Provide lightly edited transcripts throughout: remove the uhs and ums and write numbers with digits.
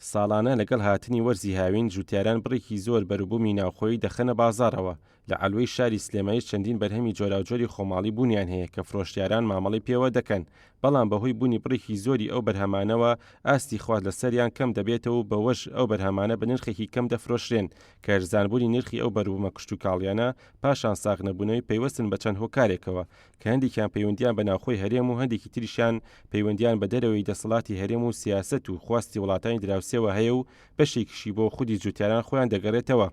ساڵانە لەگەڵ هاتنی وەرزی هاوین جوتیاران بڕێکی زۆر بەروبوومی ناوخۆیی دەخەنە بازاڕەوە. لە عەلوەی شاری سلێمانی چەندین بەرهەمی جۆراوجۆری خۆماڵی بوونیان هەیە کە فرۆشتیاران مامەڵەی پێوە دەکەن، بەڵام بەهۆی بوونی بڕێکی زۆری ئەو بەرهەمانەوە ئاستی خوارد لەسەریان کەم دەبێتەوە و بەوەش ئەو بەرهەمانە بە نرخێکی کەم دەفرۆشرێن کە هەرزانبوونی نرخی ئەو بەروبوومە کشت و کاڵیانە پاشان ساغ نەبوونەوەی پەیوەستن بە چەند هۆکارێکەوە کە هەندێکیان پەیوەندیان بە ناوخۆی هەرێم و هەندێکی تریشیان پەیوەندیان بە دەرەوەی دەسەڵاتی هەرێم و سیاسەت و خواستی وڵاتانی دراوسێوە هەیە و بەشێکیشی بۆ خودی جوتیاران خۆیان دەگەڕێتەوە.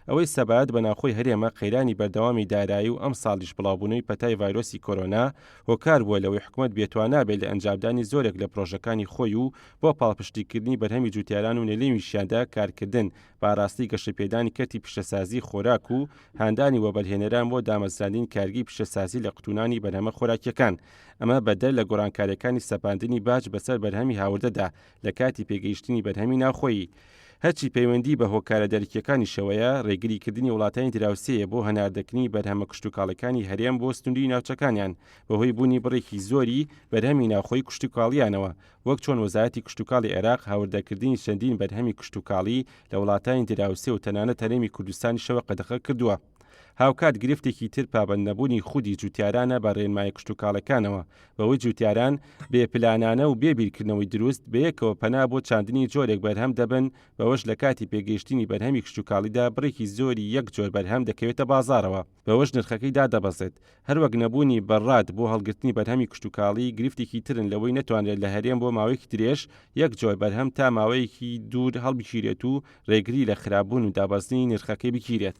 ئەوەی سەبات بە ناوخۆی هەرێمە قەیرانی بەردەوامی دارایی و ئەم ساڵیش بڵاوبوونەوەی پەتای ڤایرۆسی کۆرۆنا هۆکار بووە لەوەی حکوومەت بێتوانابێت لە ئەنجامدانی زۆرێک لە پرۆژەکانی خۆی و بۆ پاڵپشتیکردنی بەرهەمی جوتیاران و نێلێمیشیاندا کارکردن بەڕاستی گەشەپێدانی کەتی پیشەسازی خۆراک و هاندانی وەبەرهێنەران بۆ دامەزراندنی کارگی پیشەسازی لە قوتونانی بەرهەمە خۆراکیەکان. ئەمە بەدەر لە گۆڕانکاریەکانی سەپاندنی باج بەسەر بەرهەمی هاوردەدا لە کاتی پێگەیشتنی بەرهەمی ناوخۆیی. هەرچی پەیوەندی بە هۆکارە دەرکیەکانی شەوەیە ڕێگریکردنی وڵاتانی دراوسێیە بۆ هەناردەکردنی بەرهەمە کشتتوکاڵەکانی هەرێم بۆ ستوندی ناوچەکانیان بەهۆی بوونی بڕێکی زۆری بەرهەمی ناوخۆی کشتتوکاڵیانەوە، وەک چۆن وەزارەتی کشتتوکاڵی عێراق هاوردەکردنی چەندین بەرهەمی کشتتوکاڵی لە وڵاتانی دراوسێ و تەنانەت هەرێمی کوردستانی شەوە قەدەغە کردووە. هاوکات گرفتێکی تر پابەند نەبوونی خودی جوتیارانە بە ڕێنمای کشتتوکاڵەکانەوە بەوەی جوتیاران بێپلانانە و بێبیرکردنەوەی دروست بەیەکەوە پەنا بۆ چاندنی جۆرێک بەرهەم دەبن، بەوەش لە کاتی پێگەیشتنی بەرهەمی کشتتوکاڵیدا بڕێکی زۆری یەک جۆر بەرهەم دەکەوێتە بازاڕەوە، بەوەش نرخەکەی دادەبەزێت. هەروەک نەبوونی بەڕاد بۆ هەڵگرتنی بەرهەمی کشتتوکاڵی گرفتێکی ترن لەوەی نەتوانرێت لە هەرێم بۆ ماوەیەکی درێژ یەک جۆر بەرهەم تا ماوەیەکی دوور هەڵبگیرێت و ڕێگری لە خراپبوون و دابەزنی نرخەکەی بگیرێت.